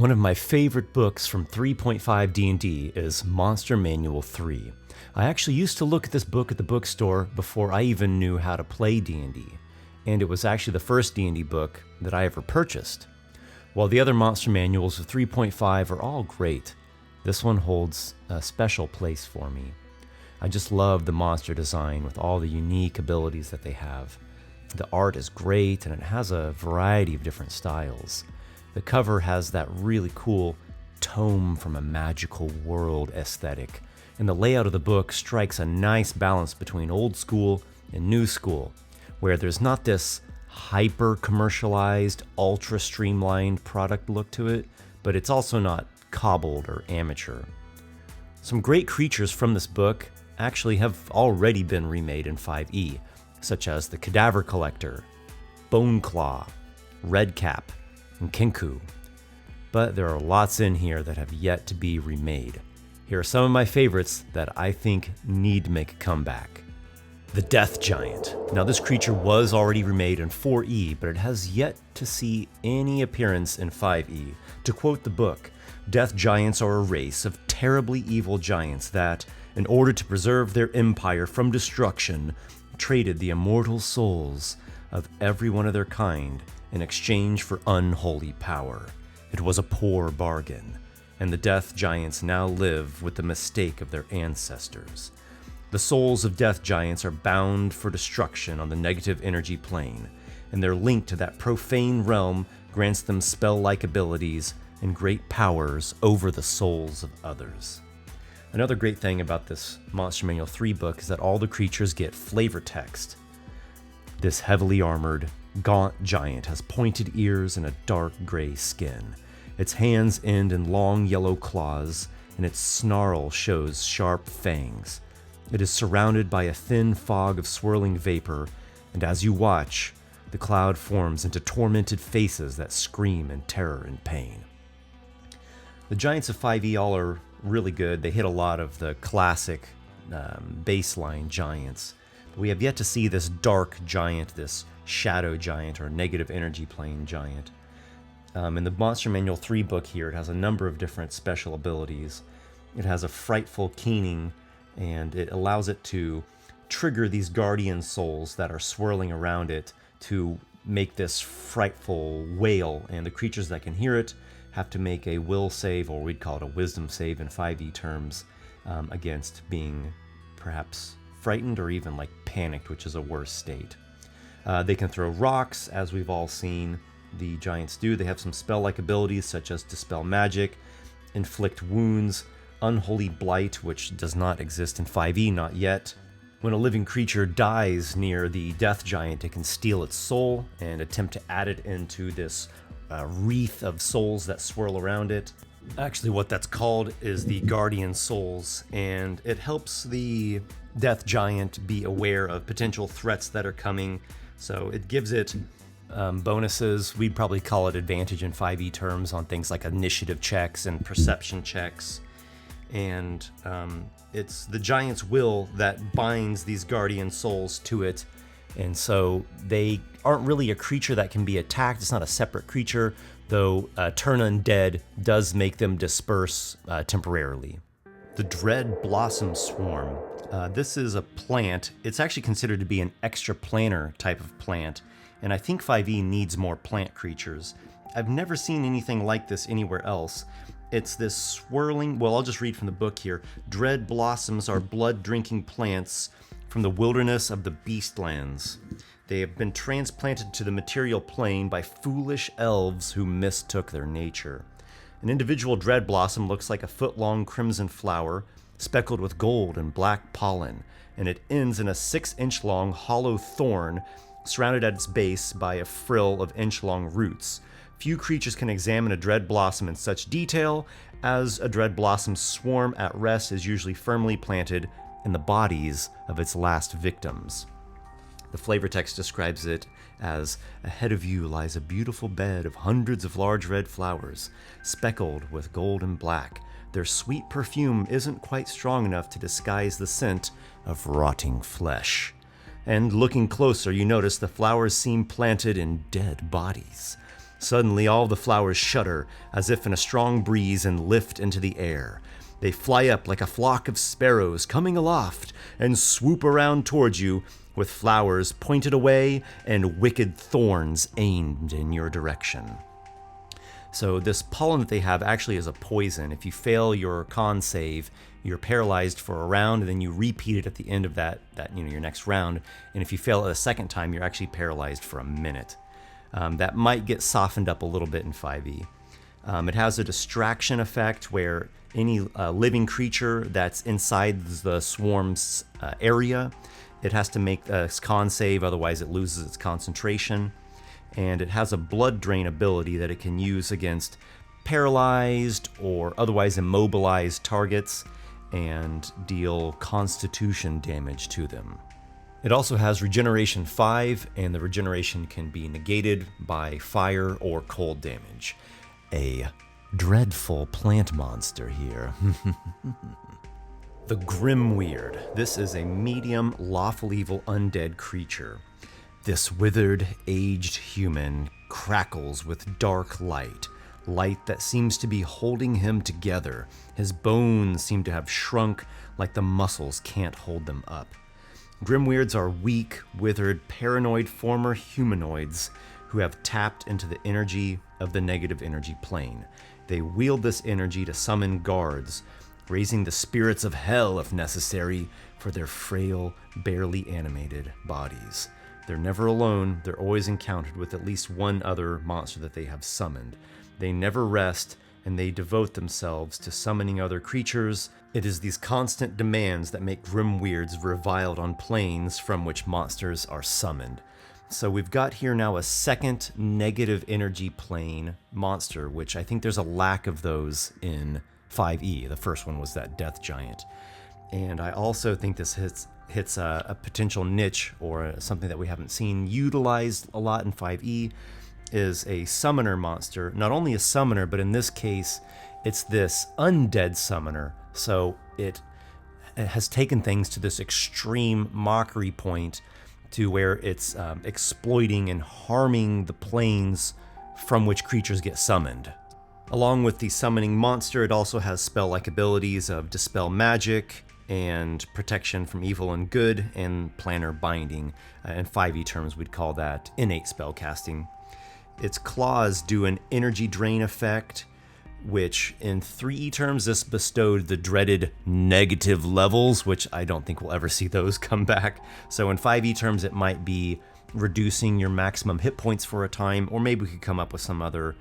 One of my favorite books from 3.5 D&D is Monster Manual 3. I actually used to look at this book at the bookstore before I even knew how to play D&D, and it was actually the first D&D book that I ever purchased. While the other monster manuals of 3.5 are all great, this one holds a special place for me. I just love the monster design with all the unique abilities that they have. The art is great and it has a variety of different styles. The cover has that really cool tome from a magical world aesthetic, and the layout of the book strikes a nice balance between old school and new school, where there's not this hyper-commercialized, ultra-streamlined product look to it, but it's also not cobbled or amateur. Some great creatures from this book actually have already been remade in 5e, such as the Cadaver Collector, Boneclaw, Redcap, and Kinku. But there are lots in here that have yet to be remade. Here are some of my favorites that I think need to make a comeback. The Death Giant. Now this creature was already remade in 4e, but it has yet to see any appearance in 5e. To quote the book, Death Giants are a race of terribly evil giants that, in order to preserve their empire from destruction, traded the immortal souls of every one of their kind in exchange for unholy power. It was a poor bargain, and the Death Giants now live with the mistake of their ancestors. The souls of Death Giants are bound for destruction on the negative energy plane, and their link to that profane realm grants them spell-like abilities and great powers over the souls of others. Another great thing about this Monster Manual 3 book is that all the creatures get flavor text. This heavily armored, gaunt giant has pointed ears and a dark gray skin. Its hands end in long yellow claws, and its snarl shows sharp fangs. It is surrounded by a thin fog of swirling vapor, and as you watch, the cloud forms into tormented faces that scream in terror and pain. The giants of 5e all are really good. They hit a lot of the classic baseline giants. But we have yet to see this dark giant, this shadow giant or negative energy plane giant. In the Monster Manual 3 book here, it has a number of different special abilities. It has a frightful keening, and it allows it to trigger these guardian souls that are swirling around it to make this frightful wail, and the creatures that can hear it have to make a will save, or we'd call it a wisdom save in 5e terms, against being perhaps frightened or even like panicked, which is a worse state. They can throw rocks, as we've all seen the giants do. They have some spell-like abilities such as Dispel Magic, Inflict Wounds, Unholy Blight, which does not exist in 5e, not yet. When a living creature dies near the Death Giant, it can steal its soul and attempt to add it into this wreath of souls that swirl around it. Actually, what that's called is the Guardian Souls, and it helps the Death Giant be aware of potential threats that are coming. So it gives it bonuses. We'd probably call it advantage in 5e terms on things like initiative checks and perception checks. And it's the giant's will that binds these guardian souls to it. And so they aren't really a creature that can be attacked. It's not a separate creature, though Turn Undead does make them disperse temporarily. The Dread Blossom Swarm. This is a plant. It's actually considered to be an extraplanar type of plant, and I think 5e needs more plant creatures. I've never seen anything like this anywhere else. It's this swirling, well, I'll just read from the book here. Dread blossoms are blood-drinking plants from the wilderness of the Beastlands. They have been transplanted to the material plane by foolish elves who mistook their nature. An individual dread blossom looks like a foot-long crimson flower, speckled with gold and black pollen, and it ends in a 6-inch-long hollow thorn surrounded at its base by a frill of inch-long roots. Few creatures can examine a dread blossom in such detail, as a dread blossom swarm at rest is usually firmly planted in the bodies of its last victims. The flavor text describes it as, ahead of you lies a beautiful bed of hundreds of large red flowers, speckled with gold and black. Their sweet perfume isn't quite strong enough to disguise the scent of rotting flesh. And looking closer, you notice the flowers seem planted in dead bodies. Suddenly all the flowers shudder as if in a strong breeze and lift into the air. They fly up like a flock of sparrows coming aloft and swoop around towards you with flowers pointed away and wicked thorns aimed in your direction. So this pollen that they have actually is a poison. If you fail your con save, you're paralyzed for a round, and then you repeat it at the end of that your next round. And if you fail it a second time, you're actually paralyzed for a minute. That might get softened up a little bit in 5e. It has a distraction effect where any living creature that's inside the swarm's area, it has to make a con save, otherwise it loses its concentration. And it has a blood drain ability that it can use against paralyzed or otherwise immobilized targets and deal constitution damage to them. It also has regeneration 5, and the regeneration can be negated by fire or cold damage. A dreadful plant monster here. The Grimweird. This is a medium, lawful evil undead creature. This withered, aged human crackles with dark light that seems to be holding him together. His bones seem to have shrunk like the muscles can't hold them up. Grimweirds are weak, withered, paranoid former humanoids who have tapped into the energy of the negative energy plane. They wield this energy to summon guards, raising the spirits of hell if necessary for their frail, barely animated bodies. They're never alone. They're always encountered with at least one other monster that they have summoned. They never rest, and they devote themselves to summoning other creatures. It is these constant demands that make Grimweirds reviled on planes from which monsters are summoned. So we've got here now a second negative energy plane monster, which I think there's a lack of those in 5e. The first one was that death giant. And I also think this hits a potential niche or something that we haven't seen utilized a lot in 5e, is a summoner monster. Not only a summoner, but in this case, it's this undead summoner. So it has taken things to this extreme mockery point to where it's exploiting and harming the planes from which creatures get summoned. Along with the summoning monster, it also has spell-like abilities of Dispel Magic and Protection from Evil and Good and Planner Binding. In 5e terms, we'd call that innate spellcasting. Its claws do an energy drain effect, which in 3e terms, this bestowed the dreaded negative levels, which I don't think we'll ever see those come back. So in 5e terms, it might be reducing your maximum hit points for a time, or maybe we could come up with some other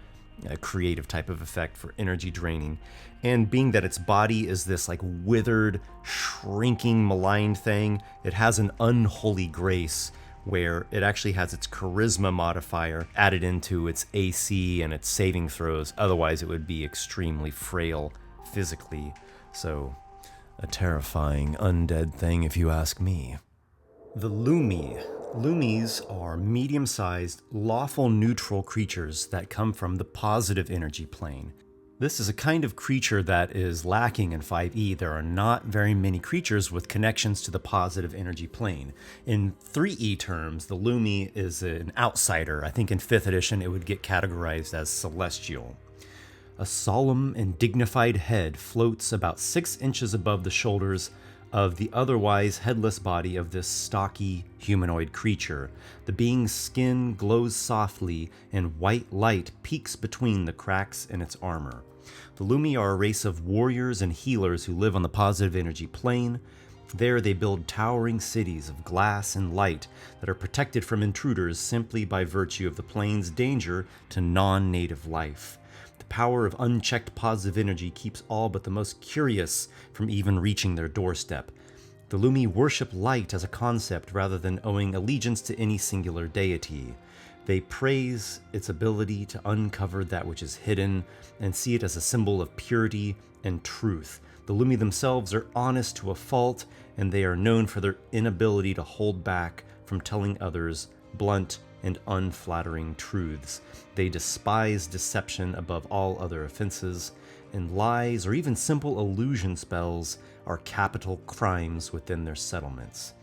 creative type of effect for energy draining. And being that its body is this like withered, shrinking, maligned thing, it has an unholy grace where it actually has its charisma modifier added into its AC and its saving throws. Otherwise, it would be extremely frail physically. So, a terrifying undead thing if you ask me. The Lumi. Lumis are medium-sized, lawful neutral creatures that come from the positive energy plane. This is a kind of creature that is lacking in 5e. There are not very many creatures with connections to the positive energy plane. In 3e terms, the Lumi is an outsider. I think in 5th edition it would get categorized as celestial. A solemn and dignified head floats about 6 inches above the shoulders of the otherwise headless body of this stocky humanoid creature. The being's skin glows softly, and white light peeks between the cracks in its armor. The Lumi are a race of warriors and healers who live on the positive energy plane. There they build towering cities of glass and light that are protected from intruders simply by virtue of the plane's danger to non-native life. The power of unchecked positive energy keeps all but the most curious from even reaching their doorstep. The Lumi worship light as a concept rather than owing allegiance to any singular deity. They praise its ability to uncover that which is hidden and see it as a symbol of purity and truth. The Lumi themselves are honest to a fault, and they are known for their inability to hold back from telling others blunt and unflattering truths. They despise deception above all other offenses, and lies or even simple illusion spells are capital crimes within their settlements.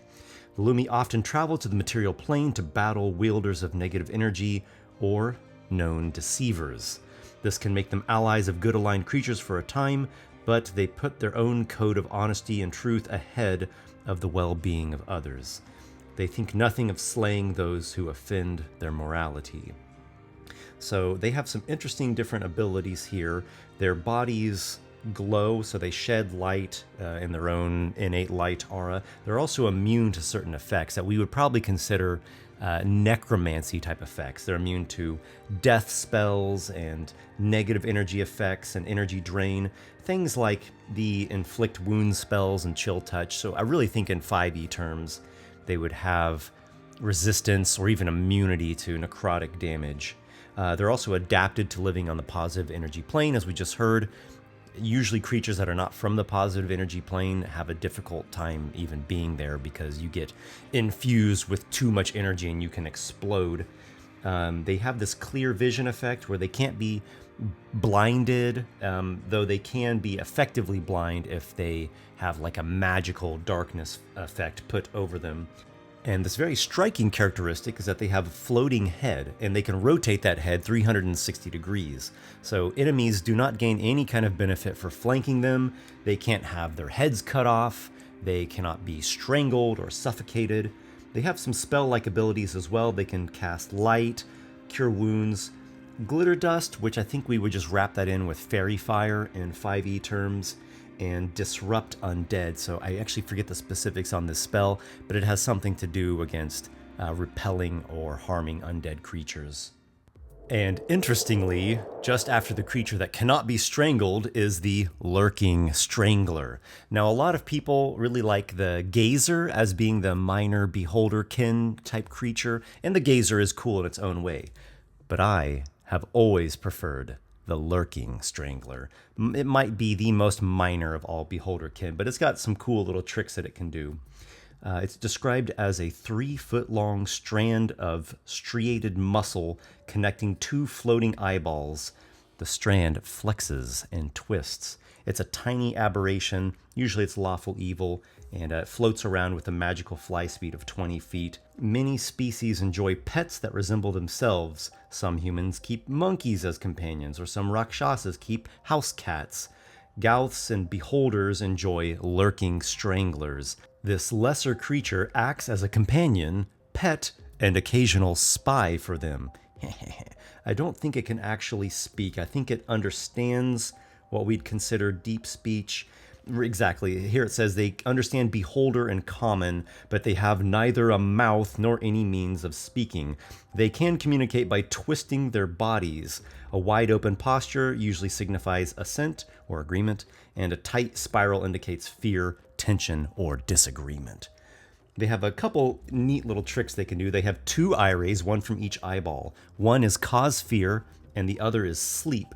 The Lumi often travel to the material plane to battle wielders of negative energy, or known deceivers. This can make them allies of good-aligned creatures for a time, but they put their own code of honesty and truth ahead of the well-being of others. They think nothing of slaying those who offend their morality. So they have some interesting different abilities here. Their bodies glow, so they shed light in their own innate light aura. They're also immune to certain effects that we would probably consider necromancy type effects. They're immune to death spells and negative energy effects and energy drain, things like the inflict wound spells and chill touch. So I really think in 5e terms they would have resistance or even immunity to necrotic damage. They're also adapted to living on the positive energy plane, as we just heard. Usually creatures that are not from the positive energy plane have a difficult time even being there because you get infused with too much energy and you can explode. They have this clear vision effect where they can't be blinded, though they can be effectively blind if they have like a magical darkness effect put over them. And this very striking characteristic is that they have a floating head, and they can rotate that head 360 degrees. So enemies do not gain any kind of benefit for flanking them. They can't have their heads cut off. They cannot be strangled or suffocated. They have some spell-like abilities as well. They can cast light, cure wounds, glitter dust, which I think we would just wrap that in with fairy fire in 5e terms, and disrupt undead. So I actually forget the specifics on this spell, but it has something to do against repelling or harming undead creatures. And interestingly, just after the creature that cannot be strangled is the lurking Strangler. Now, a lot of people really like the Gazer as being the minor beholderkin type creature, and the Gazer is cool in its own way. But I have always preferred the lurking Strangler. It might be the most minor of all beholderkin, but it's got some cool little tricks that it can do. It's described as a 3-foot-long strand of striated muscle connecting 2 floating eyeballs. The strand flexes and twists. It's a tiny aberration, usually it's lawful evil, and it floats around with a magical fly speed of 20 feet. Many species enjoy pets that resemble themselves. Some humans keep monkeys as companions, or some rakshasas keep house cats. Gouths and beholders enjoy lurking stranglers. This lesser creature acts as a companion, pet, and occasional spy for them. I don't think it can actually speak. I think it understands what we'd consider deep speech. Exactly. Here it says they understand beholder and common, but they have neither a mouth nor any means of speaking. They can communicate by twisting their bodies. A wide open posture usually signifies assent or agreement, and a tight spiral indicates fear, tension, or disagreement. They have a couple neat little tricks they can do. They have 2 eye rays, one from each eyeball. One is cause fear, and the other is sleep.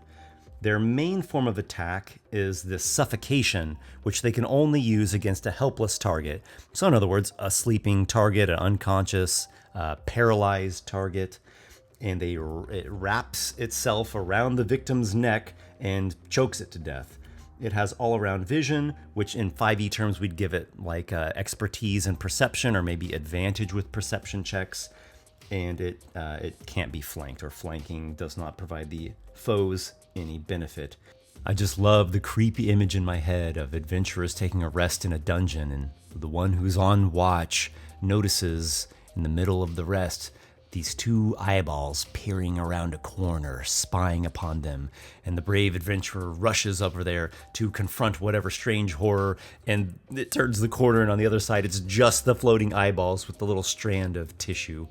Their main form of attack is this suffocation, which they can only use against a helpless target. So in other words, a sleeping target, an unconscious, paralyzed target, and it wraps itself around the victim's neck and chokes it to death. It has all-around vision, which in 5e terms we'd give it like expertise and perception, or maybe advantage with perception checks. And it can't be flanked, or flanking does not provide the foes any benefit. I just love the creepy image in my head of adventurers taking a rest in a dungeon, and the one who's on watch notices in the middle of the rest these 2 eyeballs peering around a corner, spying upon them, and the brave adventurer rushes over there to confront whatever strange horror, and it turns the corner, and on the other side it's just the floating eyeballs with the little strand of tissue.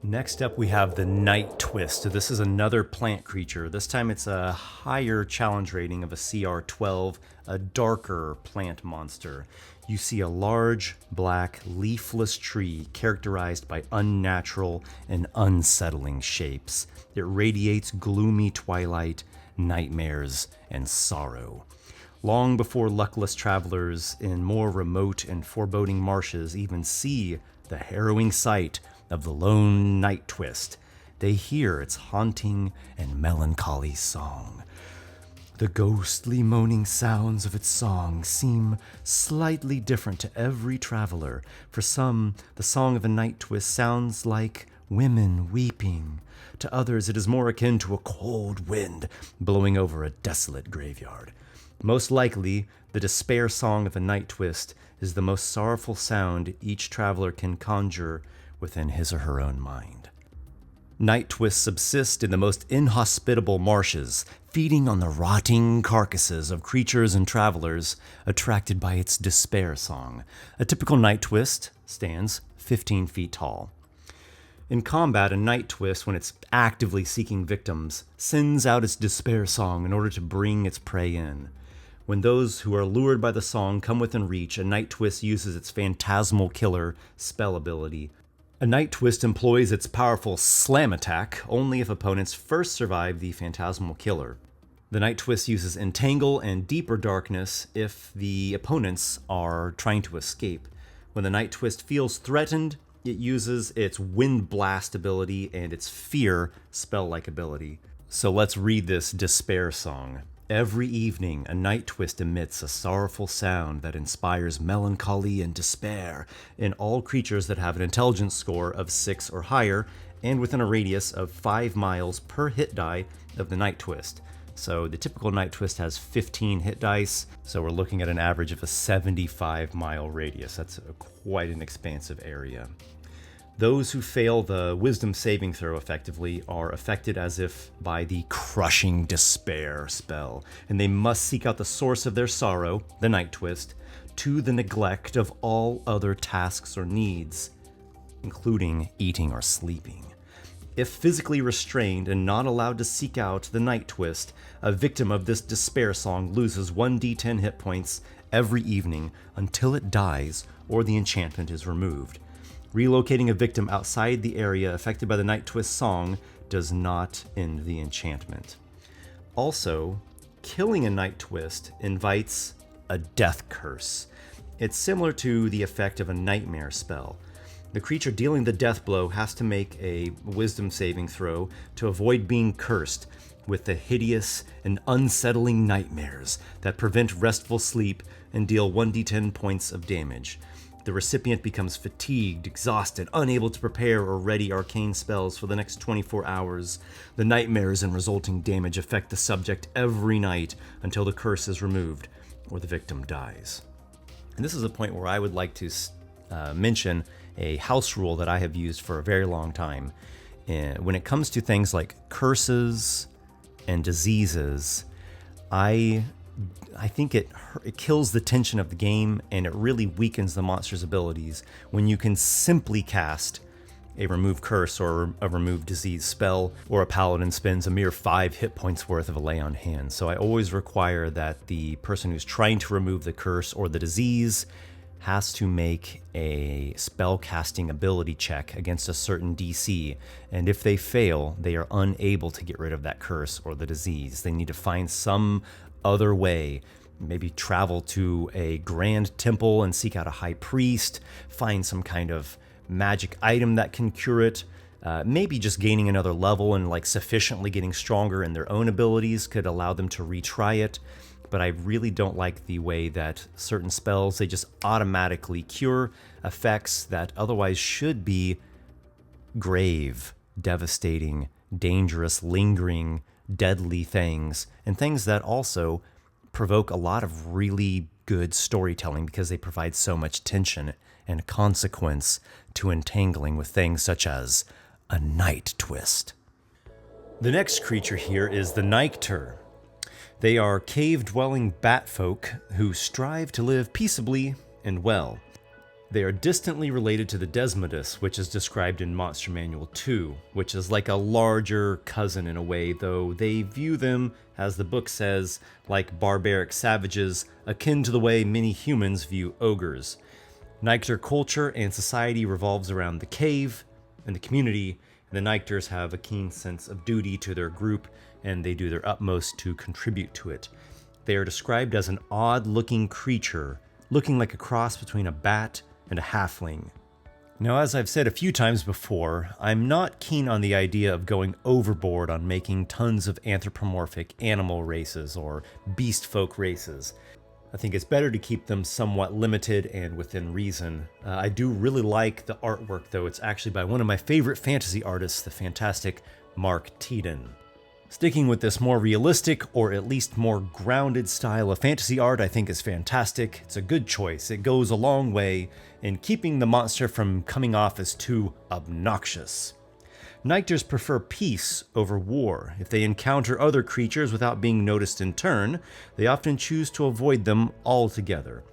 Next up we have the Night Twist. So this is another plant creature. This time it's a higher challenge rating of a CR 12, a darker plant monster. You see a large, black, leafless tree characterized by unnatural and unsettling shapes. It radiates gloomy twilight, nightmares, and sorrow. Long before luckless travelers in more remote and foreboding marshes even see the harrowing sight of the lone Night Twist, they hear its haunting and melancholy song. The ghostly moaning sounds of its song seem slightly different to every traveler. For some, the song of a Night Twist sounds like women weeping. To others, it is more akin to a cold wind blowing over a desolate graveyard. Most likely, the despair song of a night twist is the most sorrowful sound each traveler can conjure within his or her own mind. Night twists subsist in the most inhospitable marshes, feeding on the rotting carcasses of creatures and travelers attracted by its despair song. A typical night twist stands 15 feet tall. In combat, a night twist, when it's actively seeking victims, sends out its despair song in order to bring its prey in. When those who are lured by the song come within reach, a night twist uses its phantasmal killer spell ability. A night twist employs its powerful slam attack only if opponents first survive the phantasmal killer. The night twist uses entangle and deeper darkness if the opponents are trying to escape. When the night twist feels threatened, it uses its wind blast ability and its fear spell-like ability. So let's read this despair song. Every evening, a night twist emits a sorrowful sound that inspires melancholy and despair in all creatures that have an intelligence score of 6 or higher and within a radius of 5 miles per hit die of the night twist. So the typical night twist has 15 hit dice, so we're looking at an average of a 75-mile radius. That's quite an expansive area. Those who fail the wisdom saving throw effectively are affected as if by the crushing despair spell, and they must seek out the source of their sorrow, the night twist, to the neglect of all other tasks or needs, including eating or sleeping. If physically restrained and not allowed to seek out the night twist, a victim of this despair song loses 1d10 hit points every evening until it dies or the enchantment is removed. Relocating a victim outside the area affected by the night twist song does not end the enchantment. Also, killing a night twist invites a death curse. It's similar to the effect of a nightmare spell. The creature dealing the death blow has to make a wisdom saving throw to avoid being cursed with the hideous and unsettling nightmares that prevent restful sleep and deal 1d10 points of damage. The recipient becomes fatigued, exhausted, unable to prepare or ready arcane spells for the next 24 hours. The nightmares and resulting damage affect the subject every night until the curse is removed or the victim dies. And this is a point where I would like to mention a house rule that I have used for a very long time. When it comes to things like curses and diseases, I think it kills the tension of the game, and it really weakens the monster's abilities when you can simply cast a remove curse or a remove disease spell, or a paladin spends a mere 5 hit points worth of a lay on hand. So I always require that the person who's trying to remove the curse or the disease has to make a spell casting ability check against a certain DC, and if they fail, they are unable to get rid of that curse or the disease. They need to find some other way, maybe travel to a grand temple and seek out a high priest, find some kind of magic item that can cure it, maybe just gaining another level and sufficiently getting stronger in their own abilities could allow them to retry it. But I really don't like the way that certain spells, they just automatically cure effects that otherwise should be grave, devastating, dangerous, lingering, deadly things, and things that also provoke a lot of really good storytelling because they provide so much tension and consequence to entangling with things such as a night twist. The next creature here is the Nycter. They are cave-dwelling bat folk who strive to live peaceably and well. They are distantly related to the Desmodus, which is described in Monster Manual 2, which is like a larger cousin in a way, though they view them, as the book says, like barbaric savages, akin to the way many humans view ogres. Nycter culture and society revolves around the cave and the community, and the Nycters have a keen sense of duty to their group, and they do their utmost to contribute to it. They are described as an odd-looking creature, looking like a cross between a bat and a halfling. Now, as I've said a few times before, I'm not keen on the idea of going overboard on making tons of anthropomorphic animal races or beast folk races. I think it's better to keep them somewhat limited and within reason. I do really like the artwork, though. It's actually by one of my favorite fantasy artists, the fantastic Mark Teeden. Sticking with this more realistic, or at least more grounded style of fantasy art, I think is fantastic. It's a good choice. It goes a long way in keeping the monster from coming off as too obnoxious. Nycters prefer peace over war. If they encounter other creatures without being noticed in turn, they often choose to avoid them altogether.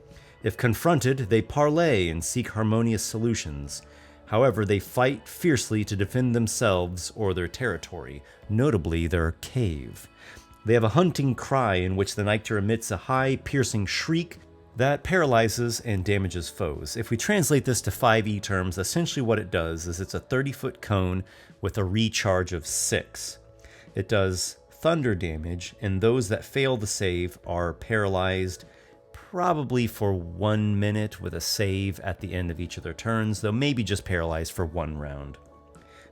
If confronted, they parley and seek harmonious solutions. However, they fight fiercely to defend themselves or their territory, notably their cave. They have a hunting cry in which the Nycter emits a high, piercing shriek that paralyzes and damages foes. If we translate this to 5e terms, essentially what it does is it's a 30-foot cone with a recharge of 6. It does thunder damage, and those that fail the save are paralyzed probably for 1 minute with a save at the end of each of their turns, though maybe just paralyzed for 1 round.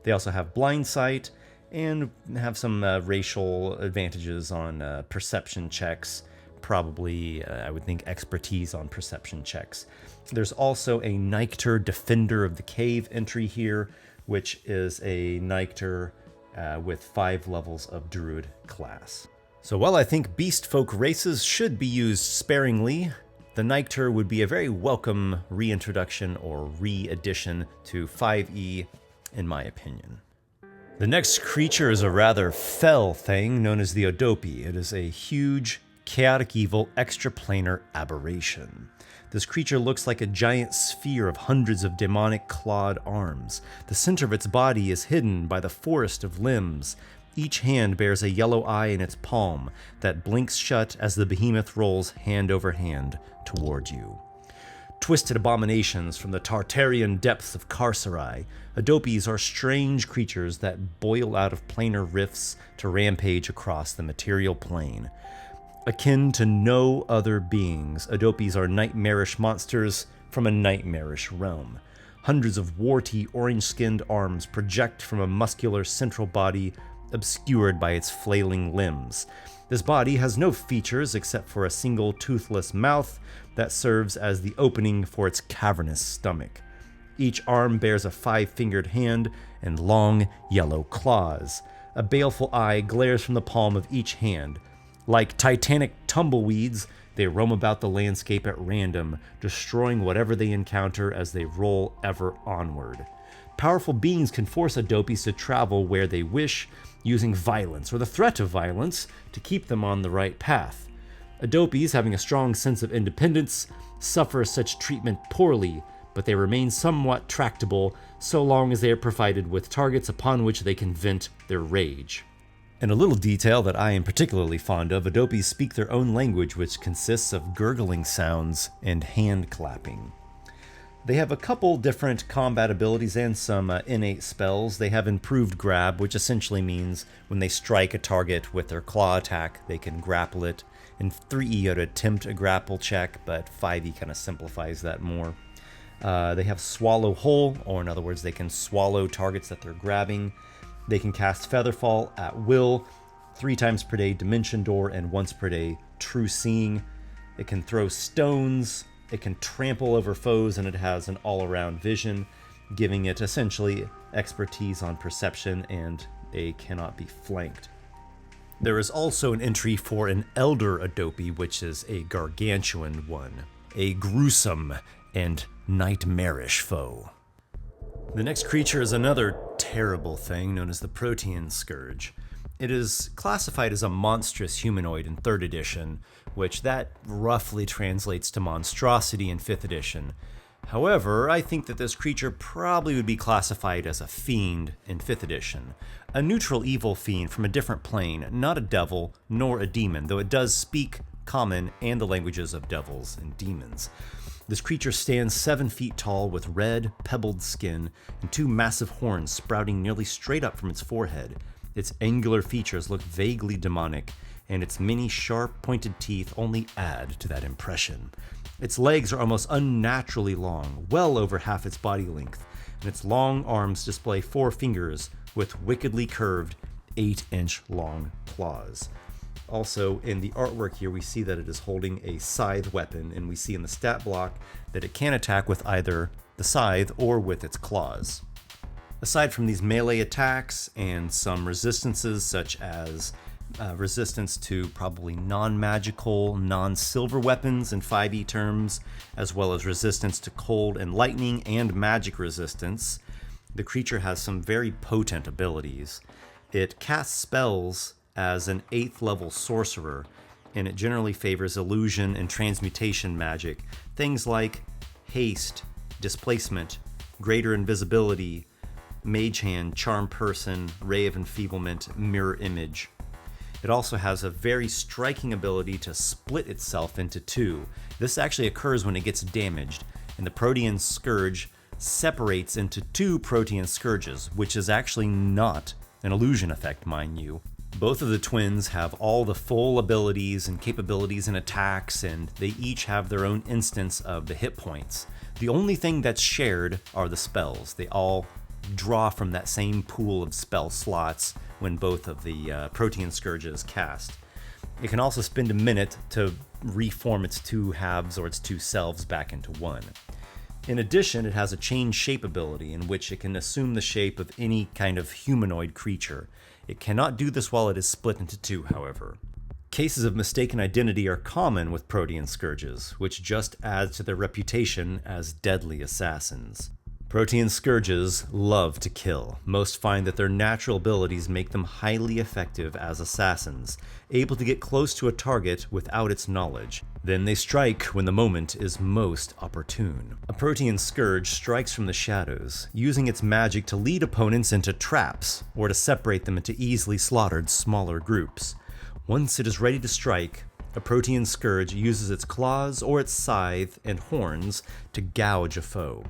They also have blind sight and have some racial advantages on perception checks, probably, I would think, expertise on perception checks. There's also a Nycter Defender of the Cave entry here, which is a Nycter with 5 levels of Druid class. So while I think beast folk races should be used sparingly, the Nycter would be a very welcome reintroduction or re-addition to 5e, in my opinion. The next creature is a rather fell thing known as the Odopi. It is a huge, chaotic evil, extraplanar aberration. This creature looks like a giant sphere of hundreds of demonic clawed arms. The center of its body is hidden by the forest of limbs. Each hand bears a yellow eye in its palm that blinks shut as the behemoth rolls hand over hand toward you. Twisted abominations from the Tartarian depths of Carcerai, Odopis are strange creatures that boil out of planar rifts to rampage across the material plane. Akin to no other beings, Odopis are nightmarish monsters from a nightmarish realm. Hundreds of warty, orange-skinned arms project from a muscular central body obscured by its flailing limbs. This body has no features except for a single toothless mouth that serves as the opening for its cavernous stomach. Each arm bears a 5-fingered hand and long, yellow claws. A baleful eye glares from the palm of each hand. Like titanic tumbleweeds, they roam about the landscape at random, destroying whatever they encounter as they roll ever onward. Powerful beings can force Odopis to travel where they wish, using violence or the threat of violence to keep them on the right path. Odopis, having a strong sense of independence, suffer such treatment poorly, but they remain somewhat tractable so long as they are provided with targets upon which they can vent their rage. And a little detail that I am particularly fond of, Odopis speak their own language, which consists of gurgling sounds and hand clapping. They have a couple different combat abilities and some innate spells. They have improved grab, which essentially means when they strike a target with their claw attack, they can grapple it. In 3e, you would attempt a grapple check, but 5e kind of simplifies that more. They have Swallow Whole, or in other words, they can swallow targets that they're grabbing. They can cast Featherfall at will, 3 times per day Dimension Door, and once per day True Seeing. It can throw stones, it can trample over foes, and it has an all-around vision, giving it essentially expertise on perception, and they cannot be flanked. There is also an entry for an Elder Odopi, which is a gargantuan one, a gruesome and nightmarish foe. The next creature is another terrible thing known as the Protean Scourge. It is classified as a monstrous humanoid in 3rd edition, which that roughly translates to monstrosity in 5th edition. However, I think that this creature probably would be classified as a fiend in 5th edition. A neutral evil fiend from a different plane, not a devil nor a demon, though it does speak Common and the languages of devils and demons. This creature stands 7 feet tall with red, pebbled skin and 2 massive horns sprouting nearly straight up from its forehead. Its angular features look vaguely demonic, and its many sharp, pointed teeth only add to that impression. Its legs are almost unnaturally long, well over half its body length, and its long arms display 4 fingers with wickedly curved, 8-inch long claws. Also, in the artwork here, we see that it is holding a scythe weapon, and we see in the stat block that it can attack with either the scythe or with its claws. Aside from these melee attacks and some resistances such as resistance to probably non-magical, non-silver weapons in 5e terms, as well as resistance to cold and lightning and magic resistance, the creature has some very potent abilities. It casts spells as an 8th level sorcerer, and it generally favors illusion and transmutation magic, things like haste, displacement, greater invisibility, mage hand, charm person, ray of enfeeblement, mirror image. It also has a very striking ability to split itself into two. This actually occurs when it gets damaged, and the Protean Scourge separates into two Protean Scourges, which is actually not an illusion effect, mind you. Both of the twins have all the full abilities and capabilities and attacks, and they each have their own instance of the hit points. The only thing that's shared are the spells. They all draw from that same pool of spell slots when both of the Protean Scourges cast. It can also spend a minute to reform its two halves or its two selves back into one. In addition, it has a change shape ability in which it can assume the shape of any kind of humanoid creature. It cannot do this while it is split into two, however. Cases of mistaken identity are common with Protean Scourges, which just adds to their reputation as deadly assassins. Protean Scourges love to kill. Most find that their natural abilities make them highly effective as assassins, able to get close to a target without its knowledge. Then they strike when the moment is most opportune. A Protean Scourge strikes from the shadows, using its magic to lead opponents into traps, or to separate them into easily slaughtered smaller groups. Once it is ready to strike, a Protean Scourge uses its claws or its scythe and horns to gouge a foe.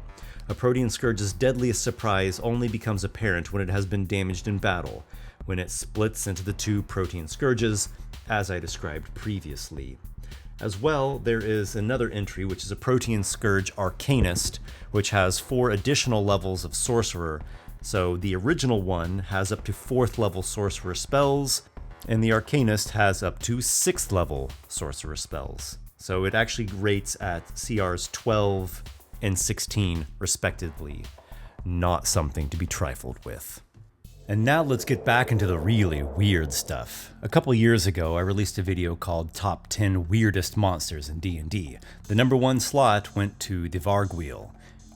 A Protean Scourge's deadliest surprise only becomes apparent when it has been damaged in battle, when it splits into the two Protean Scourges, as I described previously. As well, there is another entry, which is a Protean Scourge Arcanist, which has 4 additional levels of Sorcerer. So the original one has up to 4th level Sorcerer spells, and the Arcanist has up to 6th level Sorcerer spells. So it actually rates at CRs 12 and 16 respectively. Not something to be trifled with. And now let's get back into the really weird stuff. A couple years ago, I released a video called Top 10 Weirdest Monsters in D&D. The number 1 slot went to the Vargwheel.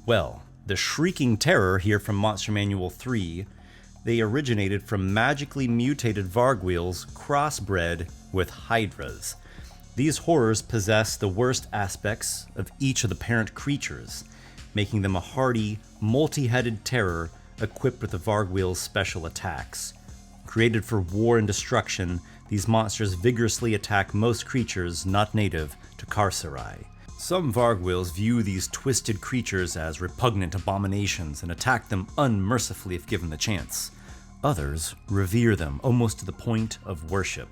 Well, the Shrieking Terror here from Monster Manual 3, they originated from magically mutated Vargwheels crossbred with Hydras. These horrors possess the worst aspects of each of the parent creatures, making them a hardy, multi-headed terror equipped with the Vargwheel's special attacks. Created for war and destruction, these monsters vigorously attack most creatures not native to Carcerai. Some Vargwheels view these twisted creatures as repugnant abominations and attack them unmercifully if given the chance. Others revere them almost to the point of worship.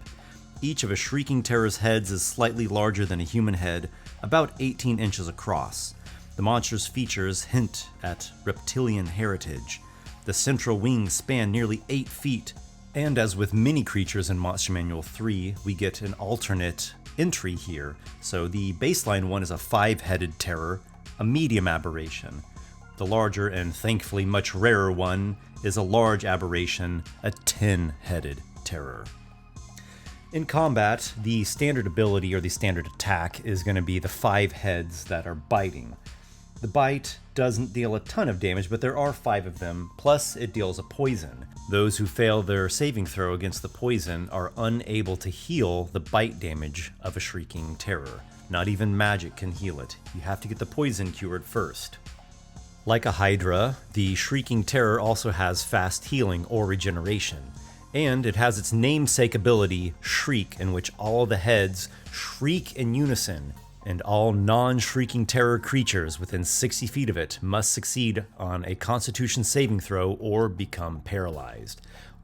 Each of a Shrieking Terror's heads is slightly larger than a human head, about 18 inches across. The monster's features hint at reptilian heritage. The central wings span nearly 8 feet, and as with many creatures in Monster Manual 3, we get an alternate entry here. So the baseline one is a 5-headed terror, a medium aberration. The larger and thankfully much rarer one is a large aberration, a 10-headed terror. In combat, the standard ability or the standard attack is going to be the 5 heads that are biting. The bite doesn't deal a ton of damage, but there are 5 of them, plus it deals a poison. Those who fail their saving throw against the poison are unable to heal the bite damage of a Shrieking Terror. Not even magic can heal it. You have to get the poison cured first. Like a Hydra, the Shrieking Terror also has fast healing or regeneration. And it has its namesake ability, Shriek, in which all the heads shriek in unison, and all non-Shrieking Terror creatures within 60 feet of it must succeed on a Constitution saving throw or become paralyzed.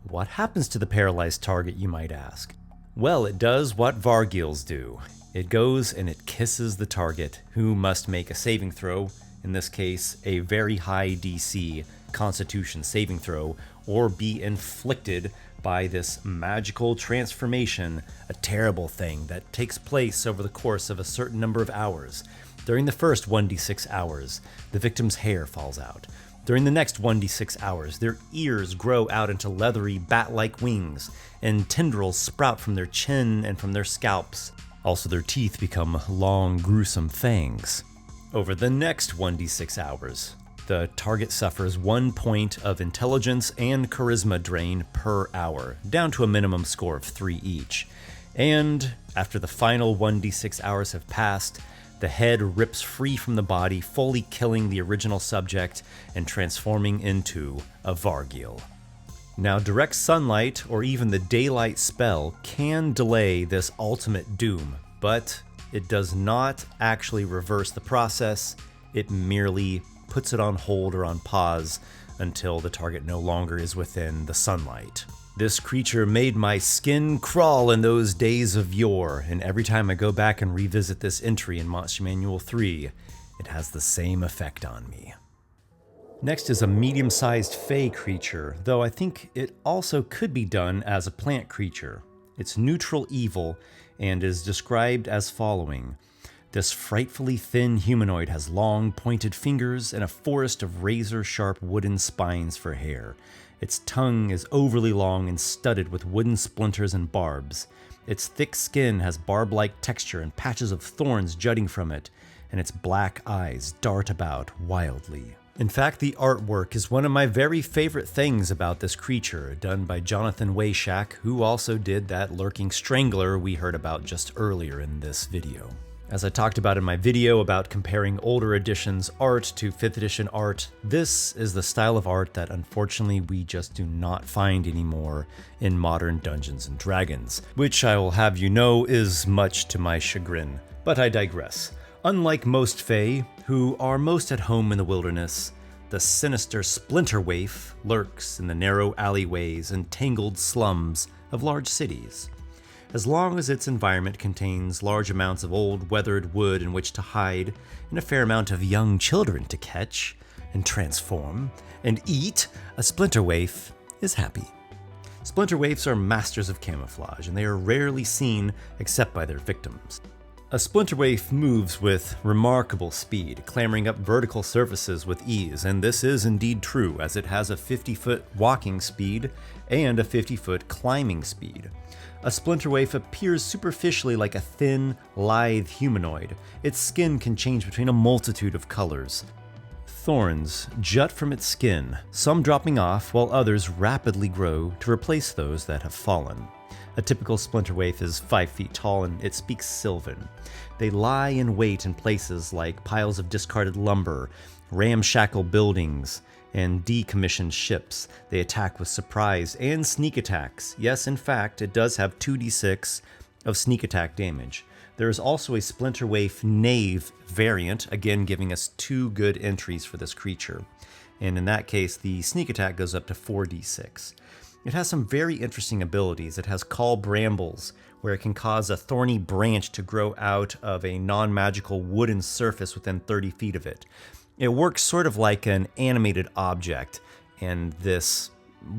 What happens to the paralyzed target, you might ask? Well, it does what Vargheels do. It goes and it kisses the target, who must make a saving throw, in this case, a very high DC Constitution saving throw, or be inflicted by this magical transformation, a terrible thing that takes place over the course of a certain number of hours. During the first 1d6 hours, the victim's hair falls out. During the next 1d6 hours, their ears grow out into leathery bat-like wings, and tendrils sprout from their chin and from their scalps. Also, their teeth become long, gruesome fangs. Over the next 1d6 hours, the target suffers 1 point of intelligence and charisma drain per hour, down to a minimum score of 3 each. And after the final 1d6 hours have passed, the head rips free from the body, fully killing the original subject and transforming into a Vargil. Now, direct sunlight or even the daylight spell can delay this ultimate doom, but it does not actually reverse the process. It merely puts it on hold or on pause until the target no longer is within the sunlight. This creature made my skin crawl in those days of yore, and every time I go back and revisit this entry in Monster Manual 3, it has the same effect on me. Next is a medium-sized fey creature, though I think it also could be done as a plant creature. It's neutral evil and is described as following. This frightfully thin humanoid has long, pointed fingers and a forest of razor-sharp wooden spines for hair. Its tongue is overly long and studded with wooden splinters and barbs. Its thick skin has barb-like texture and patches of thorns jutting from it, and its black eyes dart about wildly. In fact, the artwork is one of my very favorite things about this creature, done by Jonathan Wayshak, who also did that lurking Strangler we heard about just earlier in this video. As I talked about in my video about comparing older editions art to 5th edition art, this is the style of art that unfortunately we just do not find anymore in modern Dungeons & Dragons, which I will have you know is much to my chagrin. But I digress. Unlike most Fae, who are most at home in the wilderness, the sinister Splinterwaif lurks in the narrow alleyways and tangled slums of large cities. As long as its environment contains large amounts of old, weathered wood in which to hide, and a fair amount of young children to catch, and transform, and eat, a Splinterwaif is happy. Splinterwaifs are masters of camouflage, and they are rarely seen except by their victims. A Splinterwaif moves with remarkable speed, clambering up vertical surfaces with ease, and this is indeed true, as it has a 50-foot walking speed and a 50-foot climbing speed. A Splinterwaif appears superficially like a thin, lithe humanoid. Its skin can change between a multitude of colors. Thorns jut from its skin, some dropping off while others rapidly grow to replace those that have fallen. A typical Splinterwaif is 5 feet tall and it speaks Sylvan. They lie in wait in places like piles of discarded lumber, ramshackle buildings, and decommissioned ships. They attack with surprise and sneak attacks. Yes, in fact, it does have 2d6 of sneak attack damage. There is also a Splinterwaif Knave variant, again giving us 2 good entries for this creature. And in that case, the sneak attack goes up to 4d6. It has some very interesting abilities. It has Call Brambles, where it can cause a thorny branch to grow out of a non-magical wooden surface within 30 feet of it. It works sort of like an animated object, and this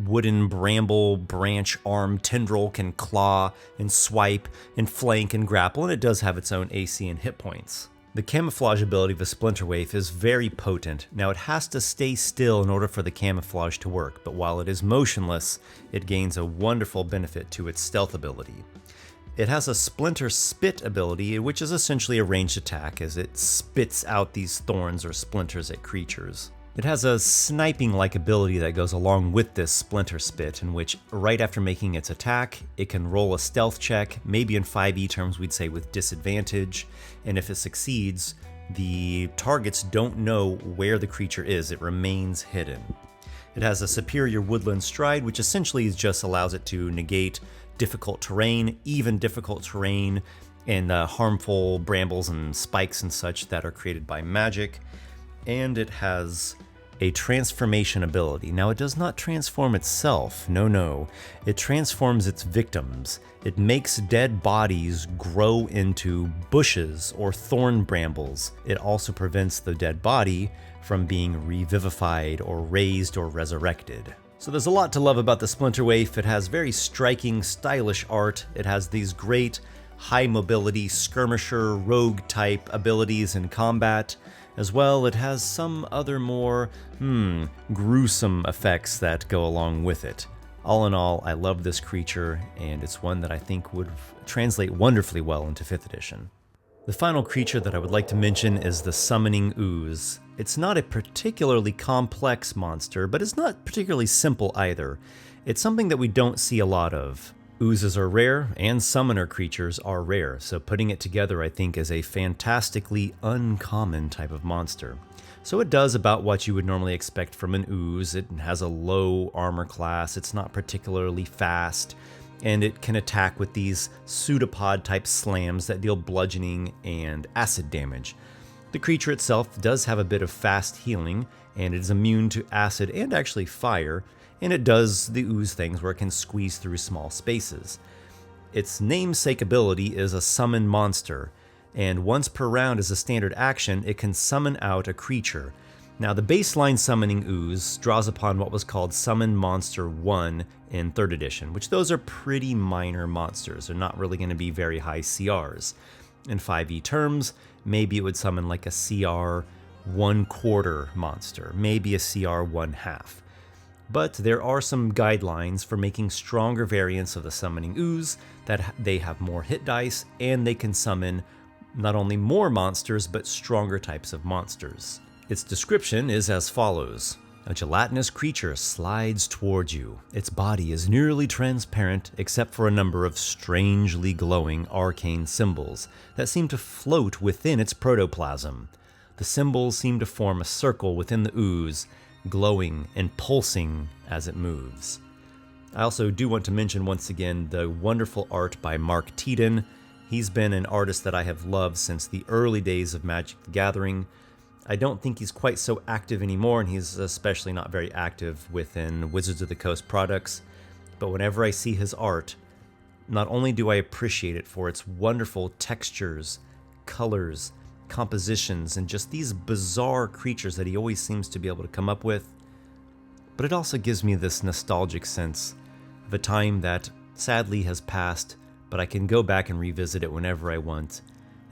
wooden bramble branch arm tendril can claw and swipe and flank and grapple, and it does have its own AC and hit points. The camouflage ability of a Splinterwaif is very potent. Now, it has to stay still in order for the camouflage to work, but while it is motionless, it gains a wonderful benefit to its stealth ability. It has a Splinter Spit ability, which is essentially a ranged attack as it spits out these thorns or splinters at creatures. It has a sniping-like ability that goes along with this Splinter Spit, in which right after making its attack, it can roll a stealth check, maybe in 5e terms we'd say with disadvantage, and if it succeeds, the targets don't know where the creature is, it remains hidden. It has a Superior Woodland Stride, which essentially just allows it to negate difficult terrain, even difficult terrain, and harmful brambles and spikes and such that are created by magic. And it has a transformation ability. Now, it does not transform itself, no. It transforms its victims. It makes dead bodies grow into bushes or thorn brambles. It also prevents the dead body from being revivified or raised or resurrected. So there's a lot to love about the Splinterwaif. It has very striking, stylish art. It has these great high mobility skirmisher rogue type abilities in combat. As well, it has some other more, gruesome effects that go along with it. All in all, I love this creature, and it's one that I think would translate wonderfully well into 5th edition. The final creature that I would like to mention is the Summoning Ooze. It's not a particularly complex monster, but it's not particularly simple either. It's something that we don't see a lot of. Oozes are rare, and summoner creatures are rare, so putting it together I think is a fantastically uncommon type of monster. So it does about what you would normally expect from an ooze. It has a low armor class, it's not particularly fast, and it can attack with these pseudopod type slams that deal bludgeoning and acid damage. The creature itself does have a bit of fast healing, and it is immune to acid and actually fire, and it does the ooze things where it can squeeze through small spaces. Its namesake ability is a summon monster, and once per round as a standard action, it can summon out a creature. Now the baseline summoning ooze draws upon what was called Summon Monster 1 in 3rd edition, which those are pretty minor monsters. They're not really going to be very high CRs. In 5e terms, maybe it would summon like a CR 1/4 monster, maybe a CR 1/2. But there are some guidelines for making stronger variants of the Summoning Ooze, that they have more hit dice, and they can summon not only more monsters, but stronger types of monsters. Its description is as follows. A gelatinous creature slides towards you. Its body is nearly transparent except for a number of strangely glowing arcane symbols that seem to float within its protoplasm. The symbols seem to form a circle within the ooze, glowing and pulsing as it moves. I also do want to mention once again the wonderful art by Mark Teeden. He's been an artist that I have loved since the early days of Magic the Gathering. I don't think he's quite so active anymore, and he's especially not very active within Wizards of the Coast products. But whenever I see his art, not only do I appreciate it for its wonderful textures, colors, compositions, and just these bizarre creatures that he always seems to be able to come up with, but it also gives me this nostalgic sense of a time that sadly has passed, but I can go back and revisit it whenever I want,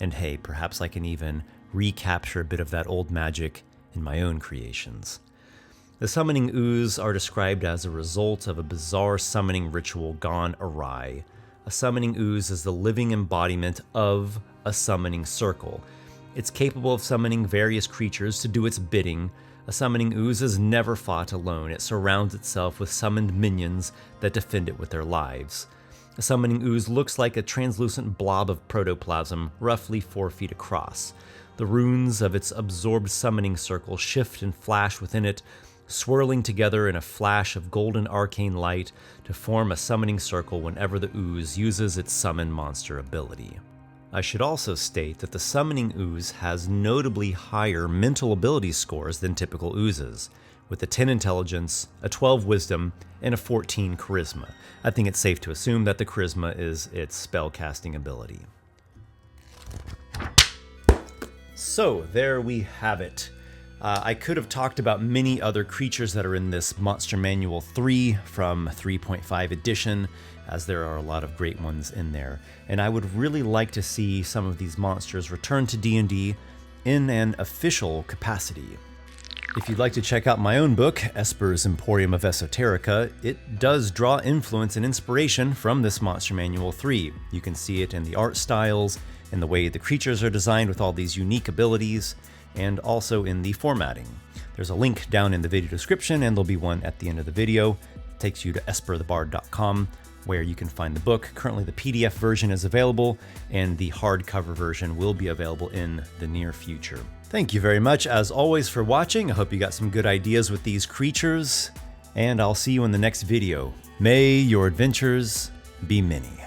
and hey, perhaps I can even recapture a bit of that old magic in my own creations. The Summoning Ooze are described as a result of a bizarre summoning ritual gone awry. A Summoning Ooze is the living embodiment of a summoning circle. It's capable of summoning various creatures to do its bidding. A Summoning Ooze is never fought alone. It surrounds itself with summoned minions that defend it with their lives. A Summoning Ooze looks like a translucent blob of protoplasm, roughly 4 feet across. The runes of its absorbed summoning circle shift and flash within it, swirling together in a flash of golden arcane light to form a summoning circle whenever the ooze uses its summon monster ability. I should also state that the Summoning Ooze has notably higher mental ability scores than typical oozes, with a 10 intelligence, a 12 wisdom, and a 14 charisma. I think it's safe to assume that the charisma is its spellcasting ability. So there we have it. I could have talked about many other creatures that are in this Monster Manual 3 from 3.5 edition, as there are a lot of great ones in there. And I would really like to see some of these monsters return to D&D in an official capacity. If you'd like to check out my own book, Esper's Emporium of Esoterica, it does draw influence and inspiration from this Monster Manual 3. You can see it in the art styles, in the way the creatures are designed with all these unique abilities, and also in the formatting. There's a link down in the video description, and there'll be one at the end of the video. It takes you to esperthebard.com, where you can find the book. Currently the PDF version is available, and the hardcover version will be available in the near future. Thank you very much, as always, for watching. I hope you got some good ideas with these creatures, and I'll see you in the next video. May your adventures be many.